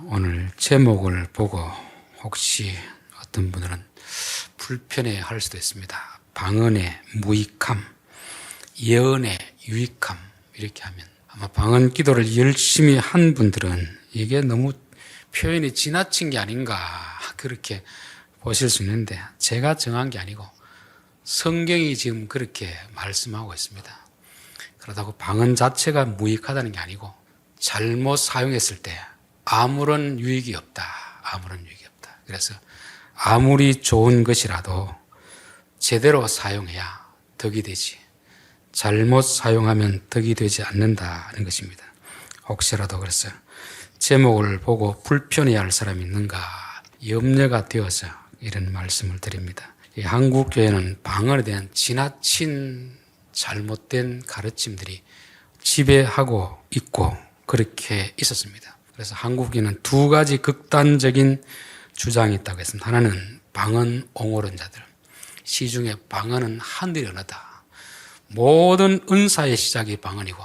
오늘 제목을 보고 혹시 어떤 분들은 불편해 할 수도 있습니다. 방언의 무익함, 예언의 유익함, 이렇게 하면 아마 방언 기도를 열심히 한 분들은 이게 너무 표현이 지나친 게 아닌가 그렇게 보실 수 있는데, 제가 정한 게 아니고 성경이 지금 그렇게 말씀하고 있습니다. 그렇다고 방언 자체가 무익하다는 게 아니고 잘못 사용했을 때 아무런 유익이 없다. 아무런 유익이 없다. 그래서 아무리 좋은 것이라도 제대로 사용해야 덕이 되지, 잘못 사용하면 덕이 되지 않는다는 것입니다. 혹시라도 그래서 제목을 보고 불편해할 사람이 있는가 염려가 되어서 이런 말씀을 드립니다. 이 한국 교회는 방언에 대한 지나친 잘못된 가르침들이 지배하고 있고 그렇게 있었습니다. 그래서 한국인은 두 가지 극단적인 주장이 있다고 했습니다. 하나는 방언 옹호론자들, 시중에 방언은 하늘의 언어다. 모든 은사의 시작이 방언이고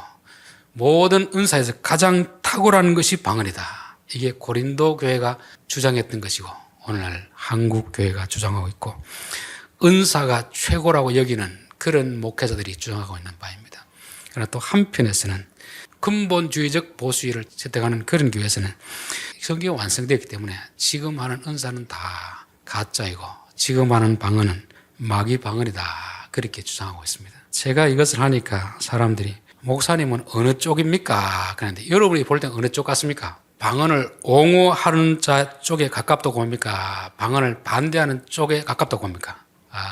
모든 은사에서 가장 탁월한 것이 방언이다. 이게 고린도 교회가 주장했던 것이고 오늘날 한국 교회가 주장하고 있고, 은사가 최고라고 여기는 그런 목회자들이 주장하고 있는 바입니다. 그러나 또 한편에서는 근본주의적 보수의를 채택하는 그런 교회에서는 성경이 완성되었기 때문에 지금 하는 은사는 다 가짜이고 지금 하는 방언은 마귀 방언이다, 그렇게 주장하고 있습니다. 제가 이것을 하니까 사람들이 목사님은 어느 쪽입니까? 그런데 여러분이 볼 때 어느 쪽 같습니까? 방언을 옹호하는 자 쪽에 가깝다고 봅니까? 방언을 반대하는 쪽에 가깝다고 봅니까?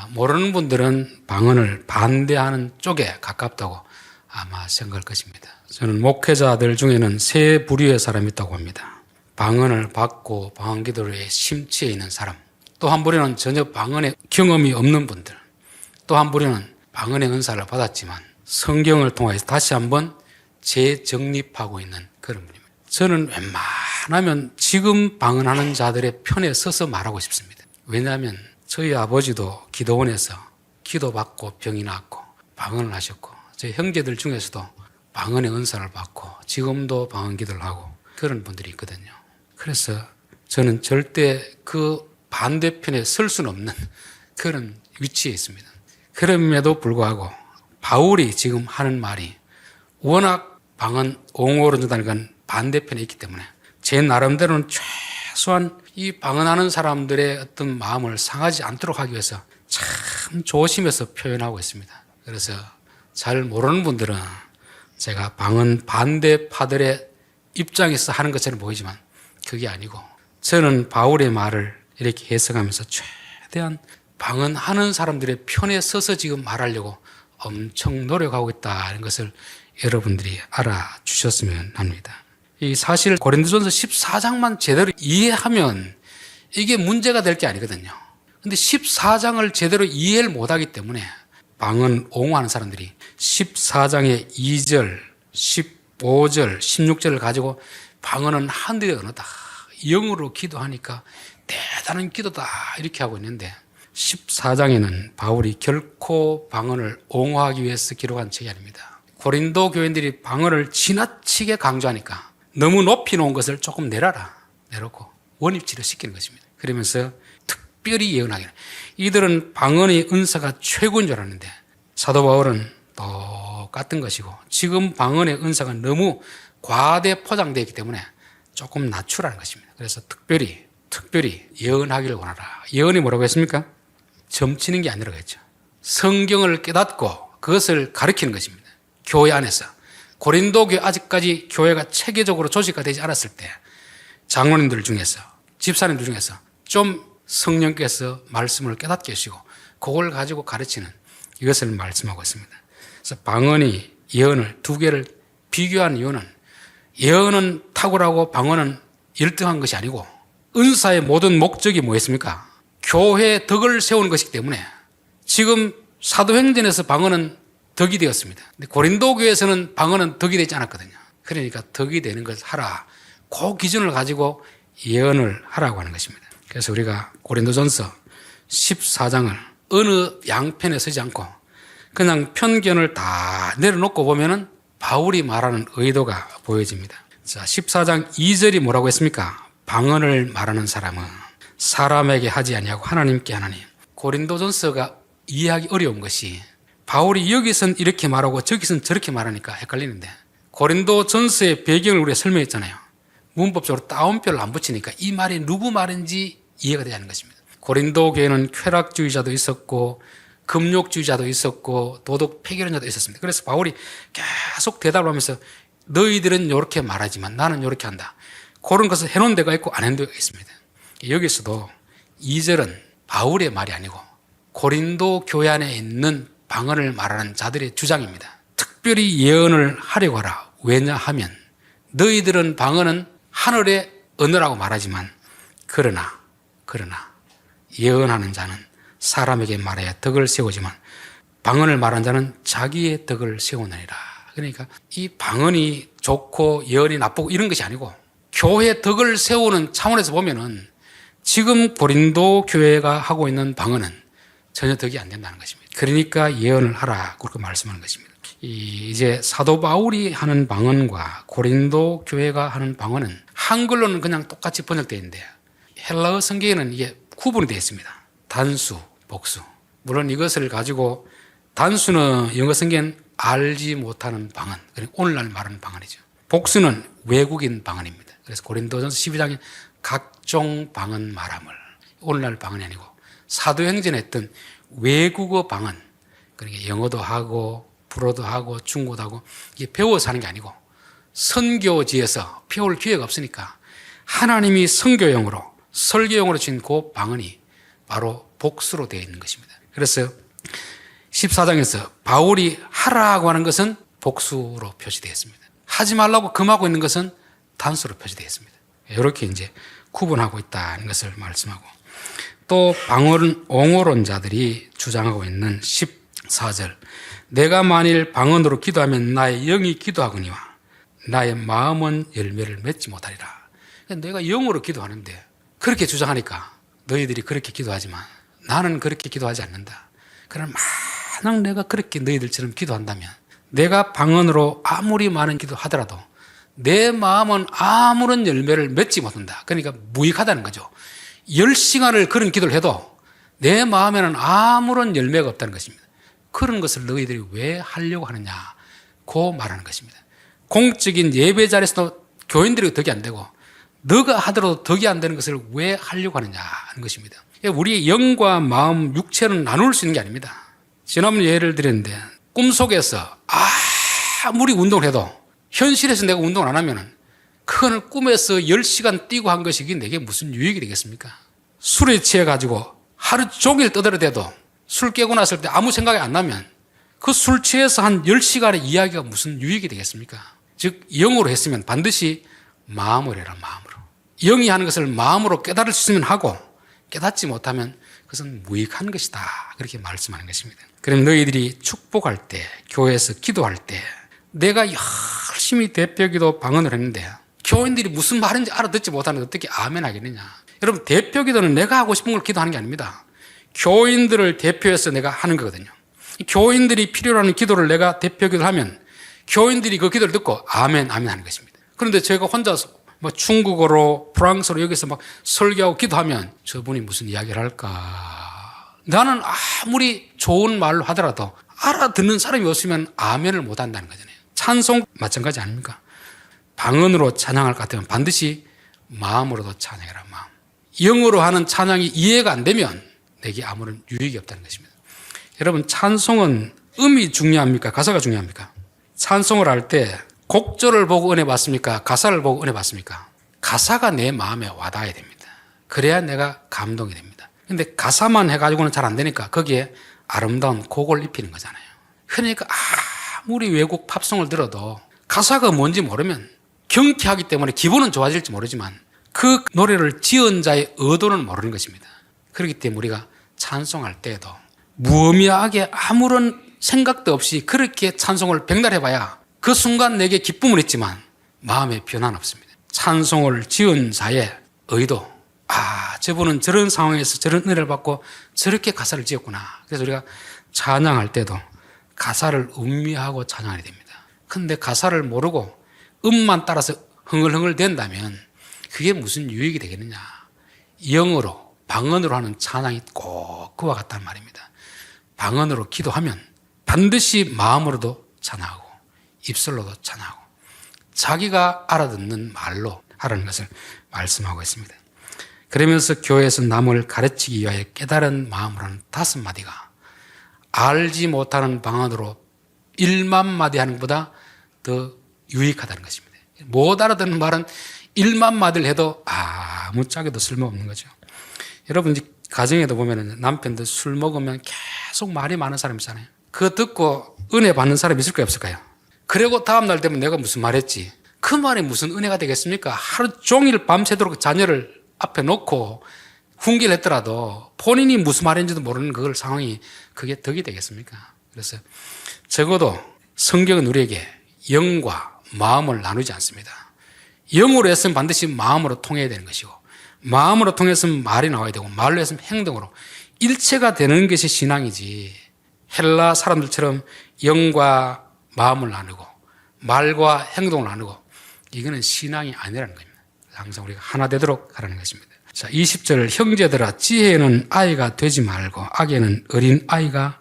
모르는 분들은 방언을 반대하는 쪽에 가깝다고 아마 생각할 것입니다. 저는 목회자들 중에는 세 부류의 사람이 있다고 봅니다. 방언을 받고 방언 기도에 심취해 있는 사람, 또 한 부류는 전혀 방언의 경험이 없는 분들, 또 한 부류는 방언의 은사를 받았지만 성경을 통해서 다시 한번 재정립하고 있는 그런 분입니다. 저는 웬만하면 지금 방언하는 자들의 편에 서서 말하고 싶습니다. 왜냐하면 저희 아버지도 기도원에서 기도받고 병이 나았고 방언을 하셨고, 저희 형제들 중에서도 방언의 은사를 받고 지금도 방언 기도를 하고 그런 분들이 있거든요. 그래서 저는 절대 그 반대편에 설 수는 없는 그런 위치에 있습니다. 그럼에도 불구하고 바울이 지금 하는 말이 워낙 방언 옹호론자다는 건 반대편에 있기 때문에 제 나름대로는 최소한 이 방언하는 사람들의 어떤 마음을 상하지 않도록 하기 위해서 참 조심해서 표현하고 있습니다. 그래서 잘 모르는 분들은 제가 방언 반대파들의 입장에서 하는 것처럼 보이지만 그게 아니고, 저는 바울의 말을 이렇게 해석하면서 최대한 방언하는 사람들의 편에 서서 지금 말하려고 엄청 노력하고 있다는 것을 여러분들이 알아주셨으면 합니다. 이 사실 고린도전서 14장만 제대로 이해하면 이게 문제가 될 게 아니거든요. 근데 14장을 제대로 이해를 못하기 때문에 방언 옹호하는 사람들이 14장의 2절, 15절, 16절을 가지고 방언은 하늘의 언어다, 영으로 기도하니까 대단한 기도다, 이렇게 하고 있는데 14장에는 바울이 결코 방언을 옹호하기 위해서 기록한 책이 아닙니다. 고린도 교인들이 방언을 지나치게 강조하니까 너무 높이 놓은 것을 조금 내려놓고 원위치를 시키는 것입니다. 그러면서 특별히 예언하기는, 이들은 방언의 은사가 최고인 줄 알았는데 사도 바울은 똑같은 것이고 지금 방언의 은사가 너무 과대 포장되어 있기 때문에 조금 낮추라는 것입니다. 그래서 특별히 예언하기를 원하라. 예언이 뭐라고 했습니까? 점치는 게 아니라고 했죠. 성경을 깨닫고 그것을 가르치는 것입니다. 교회 안에서. 고린도 교회 아직까지 교회가 체계적으로 조직화되지 않았을 때 장로님들 중에서, 집사님들 중에서 좀 성령께서 말씀을 깨닫게 하시고 그걸 가지고 가르치는, 이것을 말씀하고 있습니다. 그래서 방언이 예언을 두 개를 비교한 이유는, 예언은 탁월하고 방언은 1등한 것이 아니고 은사의 모든 목적이 뭐였습니까? 교회의 덕을 세우는 것이기 때문에 지금 사도행전에서 방언은 덕이 되었습니다. 근데 고린도 교회에서는 방언은 덕이 되지 않았거든요. 그러니까 덕이 되는 것을 하라, 그 기준을 가지고 예언을 하라고 하는 것입니다. 그래서 우리가 고린도전서 14장을 어느 양편에 서지 않고 그냥 편견을 다 내려놓고 보면은 바울이 말하는 의도가 보여집니다. 자, 14장 2절이 뭐라고 했습니까? 방언을 말하는 사람은 사람에게 하지 아니하고 하나님께 하나님. 고린도전서가 이해하기 어려운 것이 바울이 여기선 이렇게 말하고 저기선 저렇게 말하니까 헷갈리는데, 고린도전서의 배경을 우리가 설명했잖아요. 문법적으로 따옴표를 안 붙이니까 이 말이 누구 말인지 이해가 되지 않는 것입니다. 고린도 교회는 쾌락주의자도 있었고 금욕주의자도 있었고 도덕 폐결론자도 있었습니다. 그래서 바울이 계속 대답을 하면서 너희들은 이렇게 말하지만 나는 이렇게 한다. 그런 것을 해놓은 데가 있고 안 해놓은 데가 있습니다. 여기서도 2절은 바울의 말이 아니고 고린도 교회 안에 있는 방언을 말하는 자들의 주장입니다. 특별히 예언을 하려고 하라. 왜냐하면 너희들은 방언은 하늘의 언어라고 말하지만 그러나 예언하는 자는 사람에게 말해야 덕을 세우지만 방언을 말하는 자는 자기의 덕을 세우느니라. 그러니까 이 방언이 좋고 예언이 나쁘고 이런 것이 아니고 교회 덕을 세우는 차원에서 보면은 지금 고린도 교회가 하고 있는 방언은 전혀 덕이 안 된다는 것입니다. 그러니까 예언을 하라 그렇게 말씀하는 것입니다. 이제 사도 바울이 하는 방언과 고린도 교회가 하는 방언은 한글로는 그냥 똑같이 번역되어 있는데 헬라어 성경에는 이게 구분이 되어 있습니다. 단수, 복수. 물론 이것을 가지고 단수는 영어 성경은 알지 못하는 방언, 그러니까 오늘날 말하는 방언이죠. 복수는 외국인 방언입니다. 그래서 고린도전서 12장에 각종 방언 말함을, 오늘날 방언이 아니고 사도행전에 했던 외국어 방언, 그러니까 영어도 하고 불어도 하고 중국어도 하고 이게 배워서 하는 게 아니고 선교지에서 배울 기회가 없으니까 하나님이 선교용으로 설교용으로 주신 그 방언이 바로 복수로 되어 있는 것입니다. 그래서 14장에서 바울이 하라고 하는 것은 복수로 표시되어 있습니다. 하지 말라고 금하고 있는 것은 단수로 표시되어 있습니다. 이렇게 이제 구분하고 있다는 것을 말씀하고, 또 방언 옹호론자들이 주장하고 있는 14절, 내가 만일 방언으로 기도하면 나의 영이 기도하거니와 나의 마음은 열매를 맺지 못하리라. 내가 영으로 기도하는데 그렇게 주장하니까 너희들이 그렇게 기도하지만 나는 그렇게 기도하지 않는다. 그럼 만약 내가 그렇게 너희들처럼 기도한다면 내가 방언으로 아무리 많은 기도하더라도 내 마음은 아무런 열매를 맺지 못한다. 그러니까 무익하다는 거죠. 10시간을 그런 기도를 해도 내 마음에는 아무런 열매가 없다는 것입니다. 그런 것을 너희들이 왜 하려고 하느냐, 고 말하는 것입니다. 공적인 예배 자리에서도 교인들이 덕이 안 되고 너가 하더라도 덕이 안 되는 것을 왜 하려고 하느냐 하는 것입니다. 우리의 영과 마음, 육체는 나눌 수 있는 게 아닙니다. 지난번에 예를 드렸는데 꿈속에서 아무리 운동을 해도 현실에서 내가 운동을 안 하면 그거는 꿈에서 10시간 뛰고 한 것이 내게 무슨 유익이 되겠습니까? 술에 취해가지고 하루 종일 떠들어대도 술 깨고 났을 때 아무 생각이 안 나면 그 술 취해서 한 10시간의 이야기가 무슨 유익이 되겠습니까? 즉 영으로 했으면 반드시 마음으로 해라. 마음으로. 영이 하는 것을 마음으로 깨달을 수 있으면 하고 깨닫지 못하면 그것은 무익한 것이다. 그렇게 말씀하는 것입니다. 그럼 너희들이 축복할 때, 교회에서 기도할 때 내가 열심히 대표기도 방언을 했는데 교인들이 무슨 말인지 알아듣지 못하는데 어떻게 아멘 하겠느냐. 여러분, 대표기도는 내가 하고 싶은 걸 기도하는 게 아닙니다. 교인들을 대표해서 내가 하는 거거든요. 교인들이 필요로 하는 기도를 내가 대표기도를 하면 교인들이 그 기도를 듣고 아멘, 아멘 하는 것입니다. 그런데 제가 혼자서 중국어로 프랑스어로 여기서 설교하고 기도하면 저분이 무슨 이야기를 할까. 나는 아무리 좋은 말로 하더라도 알아듣는 사람이 없으면 아멘을 못 한다는 거잖아요. 찬송 마찬가지 아닙니까? 방언으로 찬양할 것 같으면 반드시 마음으로도 찬양해라. 마음. 영어로 하는 찬양이 이해가 안 되면 내게 아무런 유익이 없다는 것입니다. 여러분, 찬송은 음이 중요합니까? 가사가 중요합니까? 찬송을 할 때 곡절을 보고 은혜 받습니까? 가사를 보고 은혜 받습니까? 가사가 내 마음에 와닿아야 됩니다. 그래야 내가 감동이 됩니다. 근데 가사만 해가지고는 잘 안 되니까 거기에 아름다운 곡을 입히는 거잖아요. 그러니까 아무리 외국 팝송을 들어도 가사가 뭔지 모르면 경쾌하기 때문에 기분은 좋아질지 모르지만 그 노래를 지은 자의 의도는 모르는 것입니다. 그렇기 때문에 우리가 찬송할 때에도 무의미하게 아무런 생각도 없이 그렇게 찬송을 백날 해봐야 그 순간 내게 기쁨은 있지만 마음에 변화는 없습니다. 찬송을 지은 자의 의도, 저분은 저런 상황에서 저런 은혜를 받고 저렇게 가사를 지었구나. 그래서 우리가 찬양할 때도 가사를 음미하고 찬양해야 됩니다. 그런데 가사를 모르고 음만 따라서 흥얼흥얼 된다면 그게 무슨 유익이 되겠느냐. 영어로 방언으로 하는 찬양이 꼭 그와 같다는 말입니다. 방언으로 기도하면 반드시 마음으로도 찬양하고 입술로도 찬양하고 자기가 알아듣는 말로 하라는 것을 말씀하고 있습니다. 그러면서 교회에서 남을 가르치기 위하여 깨달은 마음으로 하는 5마디가 알지 못하는 방언으로 1만 마디 하는 것보다 더 유익하다는 것입니다. 못 알아듣는 말은 1만 마디를 해도 아무짝에도 쓸모없는 거죠. 여러분 가정에도 보면 남편들 술 먹으면 계속 말이 많은 사람 있잖아요. 그거 듣고 은혜 받는 사람 있을까요 없을까요? 그리고 다음날 되면 내가 무슨 말했지? 그 말이 무슨 은혜가 되겠습니까? 하루 종일 밤새도록 자녀를 앞에 놓고 훈계를 했더라도 본인이 무슨 말인지도 모르는 그걸 상황이 그게 덕이 되겠습니까? 그래서 적어도 성경은 우리에게 영과 마음을 나누지 않습니다. 영으로 했으면 반드시 마음으로 통해야 되는 것이고 마음으로 통했으면 말이 나와야 되고 말로 했으면 행동으로 일체가 되는 것이 신앙이지 헬라 사람들처럼 영과 마음을 나누고 말과 행동을 나누고 이거는 신앙이 아니라는 겁니다. 항상 우리가 하나 되도록 하라는 것입니다. 자, 20절 형제들아 지혜는 아이가 되지 말고 악에는 어린 아이가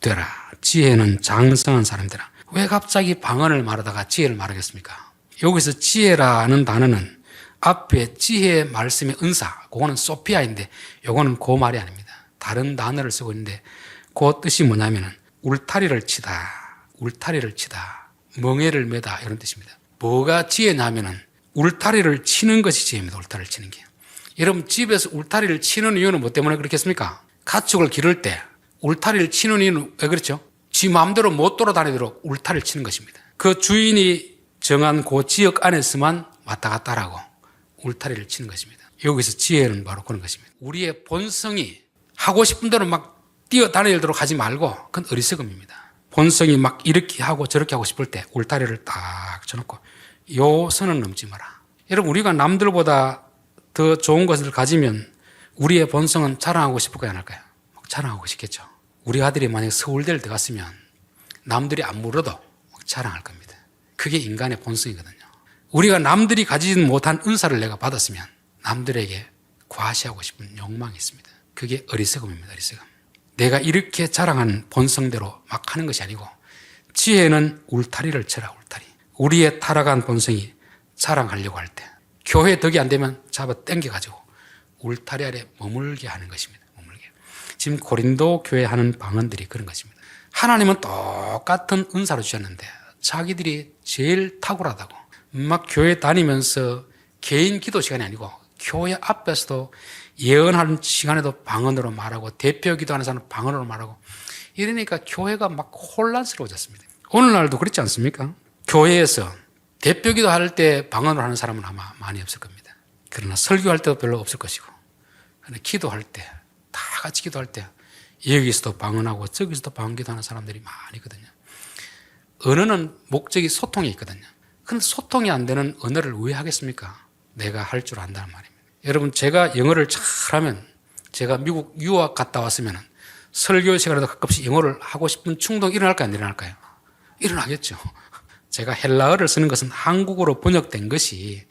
되라. 지혜는 장성한 사람들아. 왜 갑자기 방언을 말하다가 지혜를 말하겠습니까? 여기서 지혜라는 단어는 앞에 지혜의 말씀의 은사, 그거는 소피아인데 요거는 그 말이 아닙니다. 다른 단어를 쓰고 있는데 그 뜻이 뭐냐면은 울타리를 치다, 멍에를 매다 이런 뜻입니다. 뭐가 지혜냐면은 울타리를 치는 것이 지혜입니다. 울타리를 치는 게. 여러분 집에서 울타리를 치는 이유는 뭐 때문에 그렇겠습니까? 가축을 기를 때 울타리를 치는 이유는 왜 그렇죠? 지 마음대로 못 돌아다니도록 울타리를 치는 것입니다. 그 주인이 정한 그 지역 안에서만 왔다 갔다 하라고 울타리를 치는 것입니다. 여기서 지혜는 바로 그런 것입니다. 우리의 본성이 하고 싶은 대로 막 뛰어다니도록 하지 말고 그건 어리석음입니다. 본성이 막 이렇게 하고 저렇게 하고 싶을 때 울타리를 딱 쳐놓고 요 선은 넘지 마라. 여러분 우리가 남들보다 더 좋은 것을 가지면 우리의 본성은 자랑하고 싶을까요 안 할까요? 자랑하고 싶겠죠. 우리 아들이 만약에 서울대를 들어갔으면 남들이 안 물어도 자랑할 겁니다. 그게 인간의 본성이거든요. 우리가 남들이 가지지 못한 은사를 내가 받았으면 남들에게 과시하고 싶은 욕망이 있습니다. 그게 어리석음입니다. 어리석음. 내가 이렇게 자랑하는 본성대로 막 하는 것이 아니고 지혜는 울타리를 쳐라. 울타리. 우리의 타락한 본성이 자랑하려고 할 때 교회 덕이 안 되면 잡아 당겨가지고 울타리 아래 머물게 하는 것입니다. 머물게. 지금 고린도 교회 하는 방언들이 그런 것입니다. 하나님은 똑같은 은사를 주셨는데 자기들이 제일 탁월하다고 막 교회 다니면서 개인 기도 시간이 아니고 교회 앞에서도 예언하는 시간에도 방언으로 말하고 대표 기도하는 사람은 방언으로 말하고 이러니까 교회가 막 혼란스러워졌습니다. 오늘날도 그렇지 않습니까? 교회에서 대표 기도할 때 방언으로 하는 사람은 아마 많이 없을 겁니다. 그러나 설교할 때도 별로 없을 것이고 기도할 때 다 같이 기도할 때 여기서도 방언하고 저기서도 방언 기도하는 사람들이 많이 있거든요. 언어는 목적이 소통이 있거든요. 그런데 소통이 안 되는 언어를 왜 하겠습니까? 내가 할 줄 안다는 말입니다. 여러분 제가 영어를 잘하면 제가 미국 유학 갔다 왔으면 설교 시간에도 가끔씩 영어를 하고 싶은 충동이 일어날까요? 안 일어날까요? 일어나겠죠. 제가 헬라어를 쓰는 것은 한국어로 번역된 것이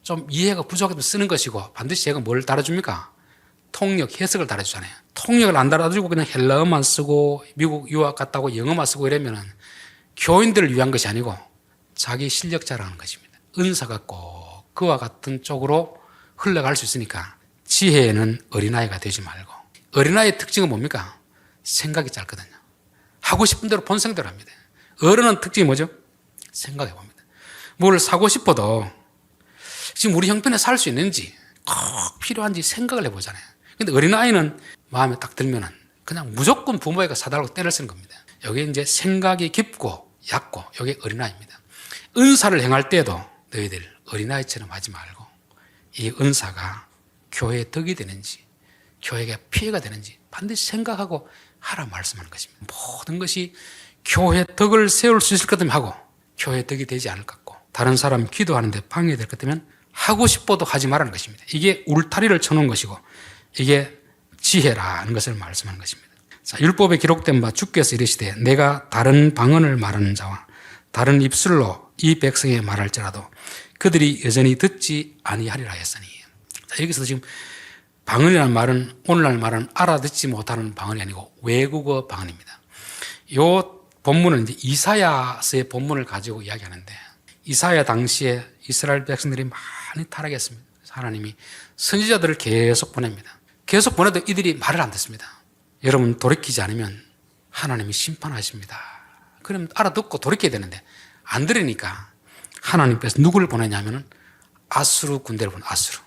좀 이해가 부족해도 쓰는 것이고 반드시 제가 뭘 달아줍니까? 통역, 해석을 달아주잖아요. 통역을 안 달아주고 그냥 헬라어만 쓰고 미국 유학 갔다 오고 영어만 쓰고 이러면 교인들을 위한 것이 아니고 자기 실력 자랑하는 것입니다. 은사가 꼭 그와 같은 쪽으로 흘러갈 수 있으니까 지혜는 어린아이가 되지 말고 어린아이의 특징은 뭡니까? 생각이 짧거든요. 하고 싶은 대로 본성대로 합니다. 어른은 특징이 뭐죠? 생각해 봅니다. 뭘 사고 싶어도 지금 우리 형편에 살 수 있는지 꼭 필요한지 생각을 해보잖아요. 근데 어린아이는 마음에 딱 들면은 그냥 무조건 부모에게 사달라고 때를 쓰는 겁니다. 여기 이제 생각이 깊고 얕고 여기 어린아이입니다. 은사를 행할 때도 너희들 어린아이처럼 하지 말고 이 은사가 교회에 덕이 되는지 교회에 피해가 되는지 반드시 생각하고 하라 말씀하는 것입니다. 모든 것이 교회 덕을 세울 수 있을 것 같으면 하고 교회 덕이 되지 않을 것 같고 다른 사람 기도하는데 방해될 것 같으면 하고 싶어도 하지 말라는 것입니다. 이게 울타리를 쳐놓은 것이고 이게 지혜라는 것을 말씀하는 것입니다. 자, 율법에 기록된 바 주께서 이르시되 내가 다른 방언을 말하는 자와 다른 입술로 이 백성에 말할지라도 그들이 여전히 듣지 아니하리라 했으니. 자, 여기서 지금 방언이라는 말은 오늘날 말은 알아듣지 못하는 방언이 아니고 외국어 방언입니다. 이 본문은 이제 이사야서의 본문을 가지고 이야기하는데, 이사야 당시에 이스라엘 백성들이 많이 타락했습니다. 하나님이 선지자들을 계속 보냅니다. 계속 보내도 이들이 말을 안 듣습니다. 여러분, 돌이키지 않으면 하나님이 심판하십니다. 그럼 알아듣고 돌이켜야 되는데 안 들으니까 하나님께서 누구를 보내냐면은 아수르 군대를 보내. 아수르.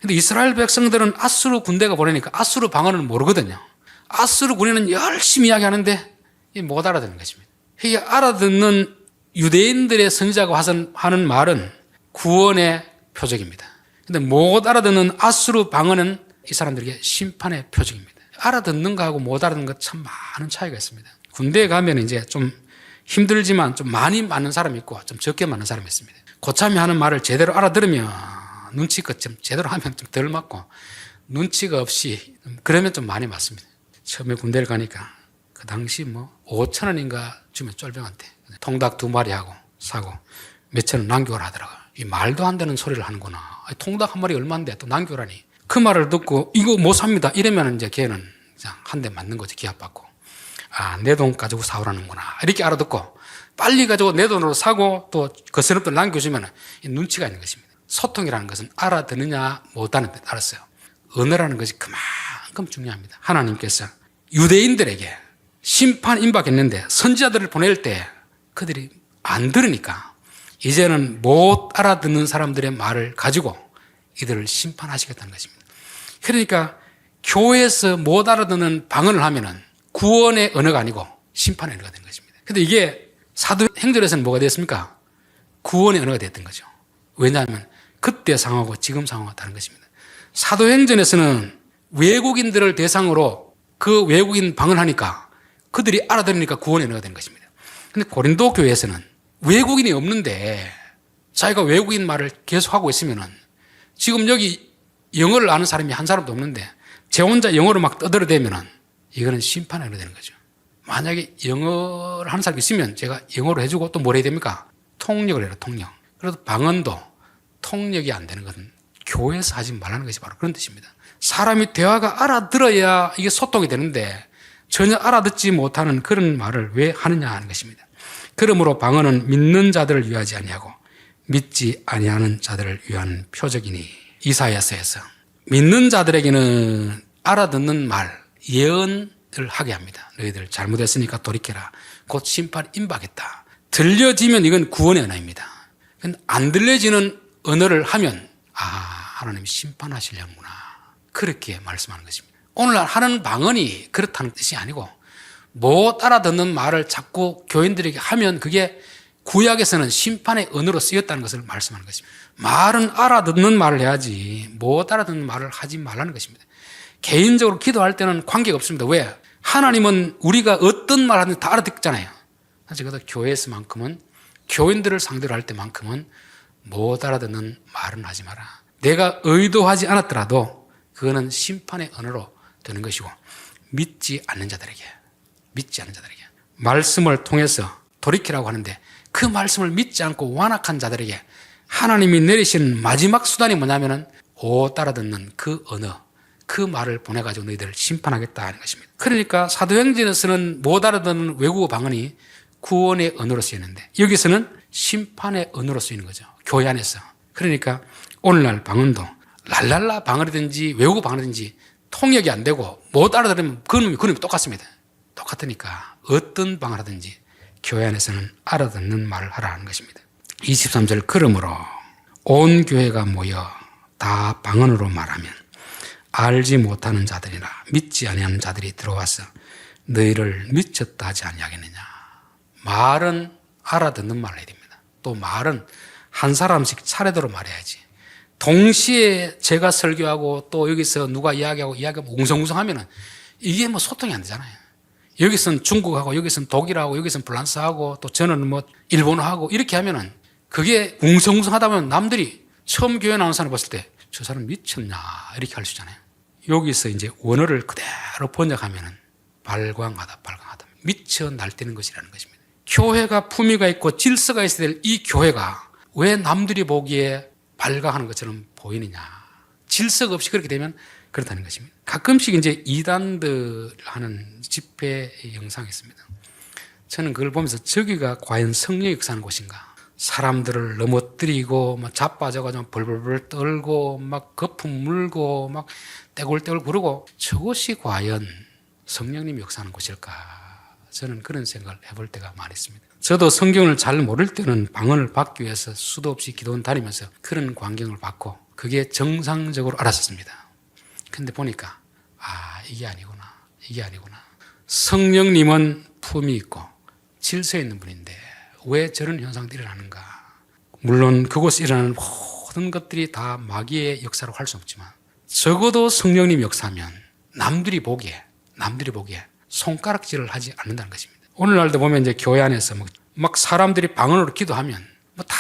근데 이스라엘 백성들은 아수르 군대가 보내니까 아수르 방언을 모르거든요. 아수르 군인은 열심히 이야기하는데 못 알아듣는 것입니다. 이 알아듣는 유대인들의 선지자가 하는 말은 구원의 표적입니다. 근데 못 알아듣는 아수르 방언은 이 사람들에게 심판의 표적입니다. 알아듣는 거하고 못 알아듣는 것 참 많은 차이가 있습니다. 군대에 가면 이제 좀 힘들지만 좀 많이 맞는 사람이 있고 좀 적게 맞는 사람이 있습니다. 고참이 하는 말을 제대로 알아들으면 눈치껏 좀 제대로 하면 좀 덜 맞고, 눈치가 없이 그러면 좀 많이 맞습니다. 처음에 군대를 가니까 그 당시 5,000원인가 주면 쫄병한테 통닭 2마리 하고 사고 몇천 원 남겨오라 하더라고요. 이 말도 안 되는 소리를 하는구나. 통닭 한 마리 얼마인데 또 남겨오라니. 그 말을 듣고 이거 못 삽니다 이러면 이제 걔는 한 대 맞는 거지. 기합받고. 아, 내 돈 가지고 사오라는구나 이렇게 알아듣고, 빨리 가지고 내 돈으로 사고 또 그 서럽들 남겨주면 눈치가 있는 것입니다. 소통이라는 것은 알아듣느냐 못하는 데 따랐어요. 언어라는 것이 그만큼 중요합니다. 하나님께서 유대인들에게 심판 임박했는데 선지자들을 보낼 때 그들이 안 들으니까 이제는 못 알아듣는 사람들의 말을 가지고 이들을 심판하시겠다는 것입니다. 그러니까 교회에서 못 알아듣는 방언을 하면은 구원의 언어가 아니고 심판의 언어가 된 것입니다. 근데 이게 사도행전에서는 뭐가 됐습니까? 구원의 언어가 됐던 거죠. 왜냐하면 그때 상황하고 지금 상황과 다른 것입니다. 사도행전에서는 외국인들을 대상으로 그 외국인 방언을 하니까 그들이 알아들으니까 구원의 언어가 된 것입니다. 근데 고린도 교회에서는 외국인이 없는데 자기가 외국인 말을 계속하고 있으면은, 지금 여기 영어를 아는 사람이 한 사람도 없는데 제 혼자 영어로 막 떠들어대면은 이거는 심판의 언어가 되는 거죠. 만약에 영어를 하는 사람이 있으면 제가 영어로 해주고 또 뭘 해야 됩니까? 통역을 해라, 통역. 그래도 방언도 통역이 안 되는 것은 교회에서 하지 말라는 것이 바로 그런 뜻입니다. 사람이 대화가 알아들어야 이게 소통이 되는데 전혀 알아듣지 못하는 그런 말을 왜 하느냐 하는 것입니다. 그러므로 방언은 믿는 자들을 위하지 아니하고 믿지 아니하는 자들을 위한 표적이니. 이사야서에서 믿는 자들에게는 알아듣는 말, 예언을 하게 합니다. 너희들 잘못했으니까 돌이켜라. 곧 심판 임박했다. 들려지면 이건 구원의 언어입니다. 안 들려지는 언어를 하면 하나님이 심판하시려는구나, 그렇게 말씀하는 것입니다. 오늘날 하는 방언이 그렇다는 뜻이 아니고, 못 알아듣는 말을 자꾸 교인들에게 하면 그게 구약에서는 심판의 언어로 쓰였다는 것을 말씀하는 것입니다. 말은 알아듣는 말을 해야지 못 알아듣는 말을 하지 말라는 것입니다. 개인적으로 기도할 때는 관계가 없습니다. 왜? 하나님은 우리가 어떤 말 하든지 다 알아듣잖아요. 적어도 교회에서만큼은, 교인들을 상대로 할 때만큼은 못 알아듣는 말은 하지 마라. 내가 의도하지 않았더라도 그거는 심판의 언어로 되는 것이고, 믿지 않는 자들에게 말씀을 통해서 돌이키라고 하는데, 그 말씀을 믿지 않고 완악한 자들에게 하나님이 내리신 마지막 수단이 뭐냐면은 못 알아듣는 그 언어, 그 말을 보내가지고 너희들을 심판하겠다 하는 것입니다. 그러니까 사도행전에서는 못 알아듣는 외국어 방언이 구원의 언어로 쓰이는데, 여기서는 심판의 언어로 쓰이는 거죠, 교회 안에서. 그러니까 오늘날 방언도 랄랄라 방언이든지 외국어 방언이든지 통역이 안 되고 못 알아들으면 그놈이 똑같습니다. 똑같으니까 어떤 방언하든지 교회 안에서는 알아듣는 말을 하라는 것입니다. 23절, 그러므로 온 교회가 모여 다 방언으로 말하면 알지 못하는 자들이나 믿지 아니하는 자들이 들어와서 너희를 미쳤다 하지 아니하겠느냐. 말은 알아듣는 말을 해야 됩니다. 또 말은 한 사람씩 차례대로 말해야지. 동시에 제가 설교하고 또 여기서 누가 이야기하고 웅성웅성하면은 이게 소통이 안 되잖아요. 여기서는 중국하고 여기서는 독일하고 여기서는 프랑스하고 또 저는 일본어하고 이렇게 하면은 그게 웅성웅성하다 보면 남들이 처음 교회 나온 사람 봤을 때 저 사람 미쳤냐 이렇게 할 수 있잖아요. 여기서 이제 원어를 그대로 번역하면은 발광하다. 미쳐 날뛰는 것이라는 것입니다. 교회가 품위가 있고 질서가 있어야 될 이 교회가 왜 남들이 보기에 발광하는 것처럼 보이느냐. 질서가 없이 그렇게 되면 그렇다는 것입니다. 가끔씩 이제 이단들 하는 집회 영상이 있습니다. 저는 그걸 보면서 저기가 과연 성령이 역사하는 곳인가. 사람들을 넘어뜨리고 막 자빠져가지고 벌벌벌 떨고 막 거품 물고 막 떼굴떼굴 구르고 저것이 과연 성령님이 역사하는 곳일까. 저는 그런 생각을 해볼 때가 많이 있습니다. 저도 성경을 잘 모를 때는 방언을 받기 위해서 수도 없이 기도원 다니면서 그런 광경을 받고 그게 정상적으로 알았었습니다. 근데 보니까 이게 아니구나. 이게 아니구나. 성령님은 품이 있고 질서 있는 분인데 왜 저런 현상들이 일어나는가. 물론 그곳에 일어나는 모든 것들이 다 마귀의 역사로 할 수 없지만 적어도 성령님이 역사하면 남들이 보기에 손가락질을 하지 않는다는 것입니다. 오늘날도 보면 이제 교회 안에서 막 사람들이 방언으로 기도하면 다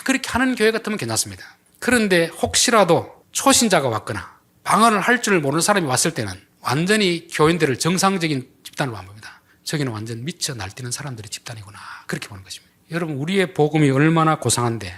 그렇게 하는 교회 같으면 괜찮습니다. 그런데 혹시라도 초신자가 왔거나 방언을 할 줄 모르는 사람이 왔을 때는 완전히 교인들을 정상적인 집단으로 안 봅니다. 저기는 완전 미쳐 날뛰는 사람들의 집단이구나. 그렇게 보는 것입니다. 여러분, 우리의 복음이 얼마나 고상한데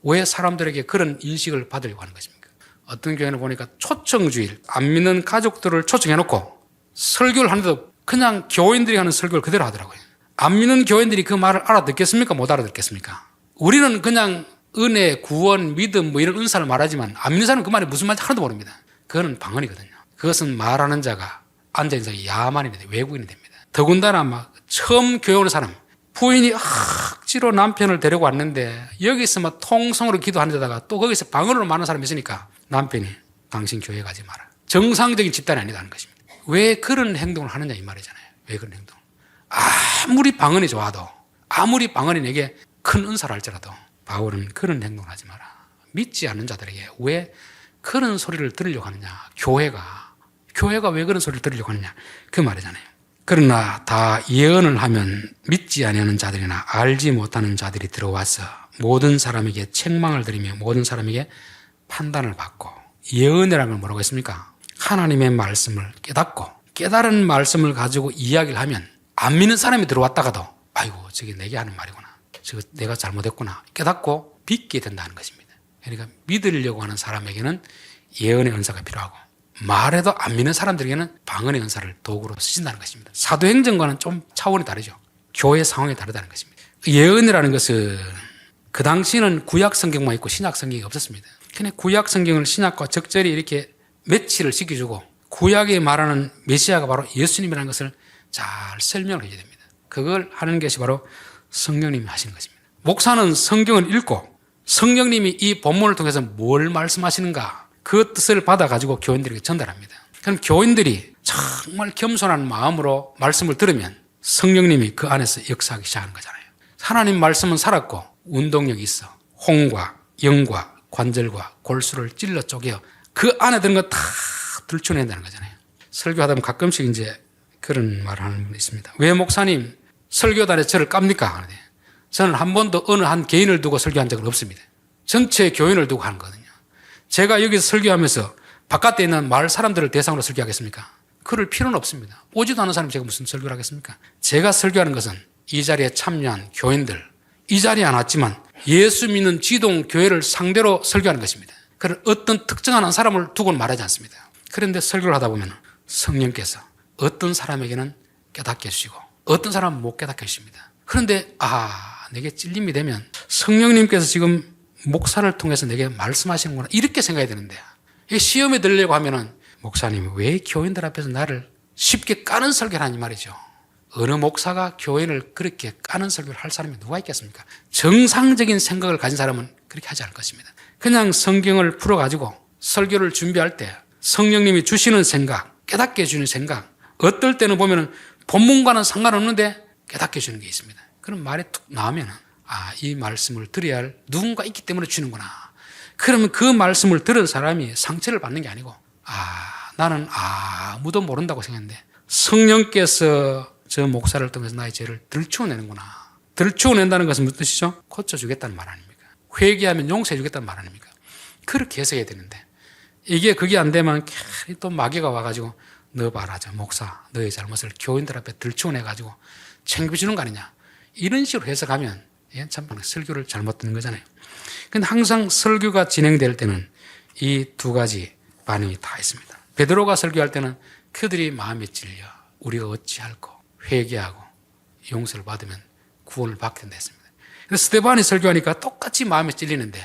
왜 사람들에게 그런 인식을 받으려고 하는 것입니까? 어떤 교회는 보니까 초청주일, 안 믿는 가족들을 초청해놓고 설교를 하는데도 그냥 교인들이 하는 설교를 그대로 하더라고요. 안 믿는 교인들이 그 말을 알아듣겠습니까? 못 알아듣겠습니까? 우리는 그냥 은혜, 구원, 믿음 이런 은사를 말하지만 안 믿는 사람은 그 말이 무슨 말인지 하나도 모릅니다. 그거는 방언이거든요. 그것은 말하는 자가 앉아있는 자가 야만이 됩니다. 외국인이 됩니다. 더군다나 막 처음 교회 오는 사람, 부인이 억지로 남편을 데리고 왔는데 여기서 막 통성으로 기도하는 데다가 또 거기서 방언으로 말하는 사람이 있으니까 남편이 당신 교회 가지 마라. 정상적인 집단이 아니다는 것입니다. 왜 그런 행동을 하느냐 이 말이잖아요. 왜 그런 행동? 아무리 방언이 좋아도 아무리 방언이 내게 큰 은사를 할지라도 바울은 그런 행동을 하지 마라. 믿지 않는 자들에게 왜 그런 소리를 들으려고 하느냐. 교회가 왜 그런 소리를 들으려고 하느냐. 그 말이잖아요. 그러나 다 예언을 하면 믿지 아니하는 자들이나 알지 못하는 자들이 들어와서 모든 사람에게 책망을 드리며 모든 사람에게 판단을 받고, 예언이라는 건 뭐라고 했습니까? 하나님의 말씀을 깨닫고 깨달은 말씀을 가지고 이야기를 하면 안 믿는 사람이 들어왔다가도 아이고 저게 내게 하는 말이구나, 저거 내가 잘못했구나 깨닫고 믿게 된다는 것입니다. 그러니까 믿으려고 하는 사람에게는 예언의 은사가 필요하고, 말해도 안 믿는 사람들에게는 방언의 은사를 도구로 쓰신다는 것입니다. 사도행전과는 좀 차원이 다르죠. 교회 상황이 다르다는 것입니다. 예언이라는 것은 그 당시에는 구약 성경만 있고 신약 성경이 없었습니다. 그냥 구약 성경을 신약과 적절히 이렇게 매치를 시켜주고 구약에 말하는 메시아가 바로 예수님이라는 것을 잘 설명을 해줘야 됩니다. 그걸 하는 것이 바로 성령님이 하시는 것입니다. 목사는 성경을 읽고 성령님이 이 본문을 통해서 뭘 말씀하시는가 그 뜻을 받아가지고 교인들에게 전달합니다. 그럼 교인들이 정말 겸손한 마음으로 말씀을 들으면 성령님이 그 안에서 역사하기 시작하는 거잖아요. 하나님 말씀은 살았고 운동력이 있어 홍과 영과 관절과 골수를 찔러 쪼개어 그 안에 드는 거 다 들춰낸다는 거잖아요. 설교하다 보면 가끔씩 이제 그런 말을 하는 분이 있습니다. 왜 목사님 설교단에 저를 깝니까? 저는 한 번도 어느 한 개인을 두고 설교한 적은 없습니다. 전체 교인을 두고 하는 거거든요. 제가 여기서 설교하면서 바깥에 있는 마을 사람들을 대상으로 설교하겠습니까? 그럴 필요는 없습니다. 오지도 않은 사람이 제가 무슨 설교를 하겠습니까? 제가 설교하는 것은 이 자리에 참여한 교인들, 이 자리에 안 왔지만 예수 믿는 지동 교회를 상대로 설교하는 것입니다. 그런 어떤 특정한 사람을 두고는 말하지 않습니다. 그런데 설교를 하다 보면 성령께서 어떤 사람에게는 깨닫게 해주시고 어떤 사람은 못 깨닫게 해주십니다. 그런데 내게 찔림이 되면 성령님께서 지금 목사를 통해서 내게 말씀하시는구나 이렇게 생각해야 되는데, 이 시험에 들려고 하면은 목사님이 왜 교인들 앞에서 나를 쉽게 까는 설교를 하니 말이죠. 어느 목사가 교인을 그렇게 까는 설교를 할 사람이 누가 있겠습니까? 정상적인 생각을 가진 사람은 그렇게 하지 않을 것입니다. 그냥 성경을 풀어가지고 설교를 준비할 때 성령님이 주시는 생각, 깨닫게 해주는 생각, 어떨 때는 보면은 본문과는 상관없는데 깨닫게 해주는 게 있습니다. 그런 말이 툭 나오면은 이 말씀을 들어야 할 누군가 있기 때문에 주는구나. 그러면 그 말씀을 들은 사람이 상처를 받는 게 아니고 나는 아무도 모른다고 생각했는데 성령께서 저 목사를 통해서 나의 죄를 들추어내는구나. 들추어낸다는 것은 무슨 뜻이죠? 고쳐주겠다는 말 아닙니까? 회개하면 용서해주겠다는 말 아닙니까? 그렇게 해석해야 되는데 이게 그게 안 되면 또 마귀가 와가지고 너 봐라 저 목사 너의 잘못을 교인들 앞에 들추어내가지고 챙겨주는 거 아니냐 이런 식으로 해석하면 예, 참 설교를 잘못 듣는 거잖아요. 근데 항상 설교가 진행될 때는 이 두 가지 반응이 다 있습니다. 베드로가 설교할 때는 그들이 마음에 찔려 우리가 어찌할꼬 회개하고 용서를 받으면 구원을 받게 된다 했습니다. 그래서 스데반이 설교하니까 똑같이 마음에 찔리는데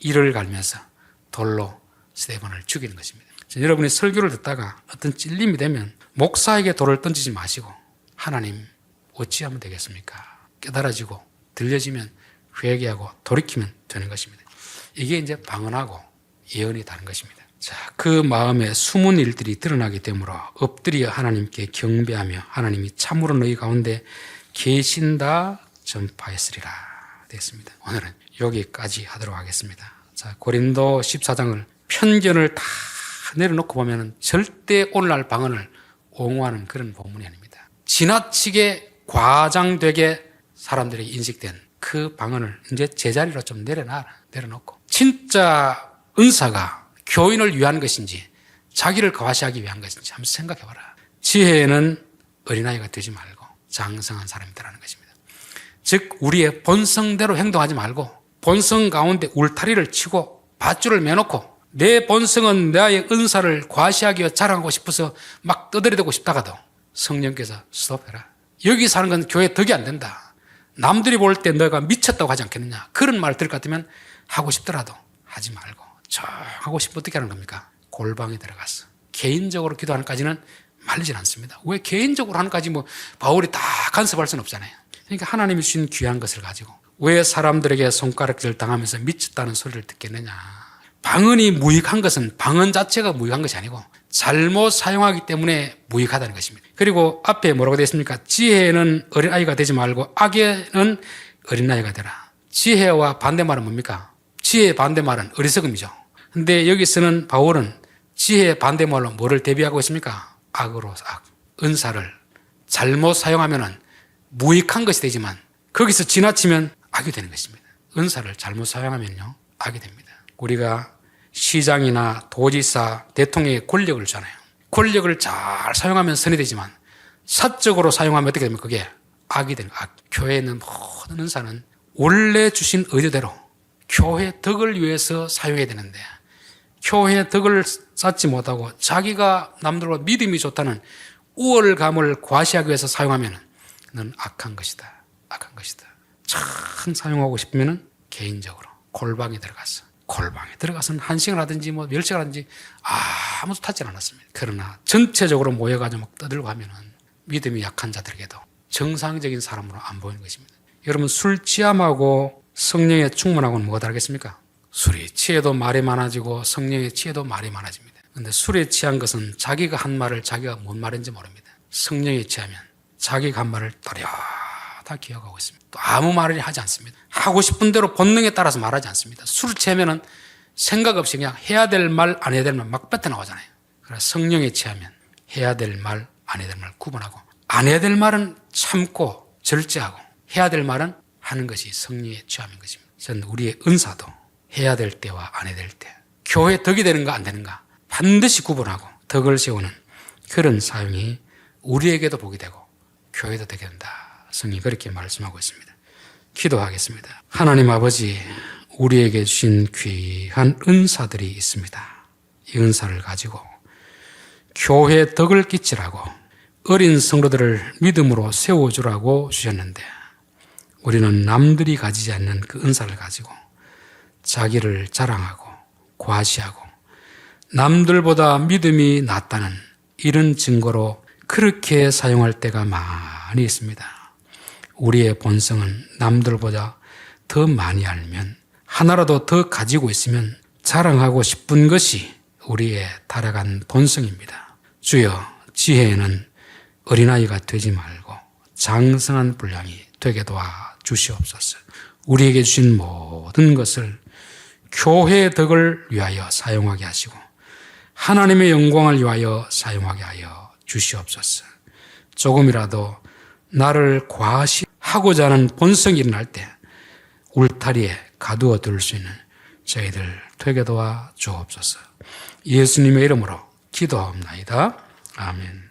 이를 갈면서 돌로 스데반을 죽이는 것입니다. 여러분이 설교를 듣다가 어떤 찔림이 되면 목사에게 돌을 던지지 마시고 하나님 어찌하면 되겠습니까? 깨달아지고 들려지면 회개하고 돌이키면 되는 것입니다. 이게 이제 방언하고 예언이 다른 것입니다. 자, 그 마음에 숨은 일들이 드러나기 때문에 엎드려 하나님께 경배하며 하나님이 참으로 너희 가운데 계신다 전파했으리라 됐습니다. 오늘은 여기까지 하도록 하겠습니다. 자, 고린도 14장을 편견을 다 내려놓고 보면 절대 오늘날 방언을 옹호하는 그런 본문이 아닙니다. 지나치게 과장되게 사람들에게 인식된 그 방언을 이제 제자리로 좀 내려놓고 진짜 은사가 교인을 위한 것인지 자기를 과시하기 위한 것인지 한번 생각해봐라. 지혜는 어린아이가 되지 말고 장성한 사람이 되라는 것입니다. 즉 우리의 본성대로 행동하지 말고 본성 가운데 울타리를 치고 밧줄을 매놓고 내 본성은 나의 은사를 과시하기 위해 자랑하고 싶어서 막 떠들이대고 싶다가도 성령께서 스톱해라. 여기 사는 건 교회 덕이 안 된다. 남들이 볼 때 너가 미쳤다고 하지 않겠느냐. 그런 말 들을 것 같으면 하고 싶더라도 하지 말고 저 하고 싶으면 어떻게 하는 겁니까? 골방에 들어가서 개인적으로 기도하는 까지는 말리진 않습니다. 왜 개인적으로 하는 까지 뭐 바울이 다 간섭할 수는 없잖아요. 그러니까 하나님이 주신 귀한 것을 가지고 왜 사람들에게 손가락질 당하면서 미쳤다는 소리를 듣겠느냐. 방언이 무익한 것은 방언 자체가 무익한 것이 아니고 잘못 사용하기 때문에 무익하다는 것입니다. 그리고 앞에 뭐라고 되어 있습니까? 지혜는 어린아이가 되지 말고 악에는 어린아이가 되라. 지혜와 반대말은 뭡니까? 지혜의 반대말은 어리석음이죠. 근데 여기서는 바울은 지혜의 반대말로 뭐를 대비하고 있습니까? 악으로 악. 은사를 잘못 사용하면 무익한 것이 되지만 거기서 지나치면 악이 되는 것입니다. 은사를 잘못 사용하면요 악이 됩니다. 우리가 시장이나 도지사, 대통령의 권력을 주잖아요. 권력을 잘 사용하면 선이 되지만 사적으로 사용하면 어떻게 됩니까? 그게 악이 되는 거예요. 교회에 있는 모든 은사는 원래 주신 의도대로 교회 덕을 위해서 사용해야 되는데 교회 덕을 쌓지 못하고 자기가 남들보다 믿음이 좋다는 우월감을 과시하기 위해서 사용하면 넌 악한 것이다. 악한 것이다. 참 사용하고 싶으면 개인적으로 골방에 들어가서는 1시간 하든지 뭐 10시간 하든지 아무도 타진 않았습니다. 그러나 전체적으로 모여가지고 막 떠들고 하면은 믿음이 약한 자들에게도 정상적인 사람으로 안 보이는 것입니다. 여러분 술 취함하고 성령의 충만하고는 뭐가 다르겠습니까? 술이 취해도 말이 많아지고 성령의 취해도 말이 많아집니다. 그런데 술에 취한 것은 자기가 한 말을 자기가 뭔 말인지 모릅니다. 성령에 취하면 자기가 한 말을 또렷하게 기억하고 있습니다. 또 아무 말을 하지 않습니다. 하고 싶은 대로 본능에 따라서 말하지 않습니다. 술 취하면 생각 없이 그냥 해야 될 말, 안 해야 될 말 막 뱉어 나오잖아요. 그래서 성령에 취하면 해야 될 말, 안 해야 될 말 구분하고 안 해야 될 말은 참고 절제하고 해야 될 말은 하는 것이 성령에 취함인 것입니다. 저는 우리의 은사도 해야 될 때와 안 해야 될 때, 교회 덕이 되는가 안 되는가 반드시 구분하고 덕을 세우는 그런 사용이 우리에게도 복이 되고 교회도 되게 된다. 성령이 그렇게 말씀하고 있습니다. 기도하겠습니다. 하나님 아버지, 우리에게 주신 귀한 은사들이 있습니다. 이 은사를 가지고 교회 덕을 끼치라고 어린 성도들을 믿음으로 세워주라고 주셨는데 우리는 남들이 가지지 않는 그 은사를 가지고 자기를 자랑하고 과시하고 남들보다 믿음이 낫다는 이런 증거로 그렇게 사용할 때가 많이 있습니다. 우리의 본성은 남들보다 더 많이 알면 하나라도 더 가지고 있으면 자랑하고 싶은 것이 우리의 타락한 본성입니다. 주여, 지혜에는 어린아이가 되지 말고 장성한 분량이 되게 도와 주시옵소서. 우리에게 주신 모든 것을 교회의 덕을 위하여 사용하게 하시고 하나님의 영광을 위하여 사용하게 하여 주시옵소서. 조금이라도 나를 과시하고자 하는 본성이 일어날 때 울타리에 가두어 둘 수 있는 저희들 되게 도와 주옵소서. 예수님의 이름으로 기도하옵나이다. 아멘.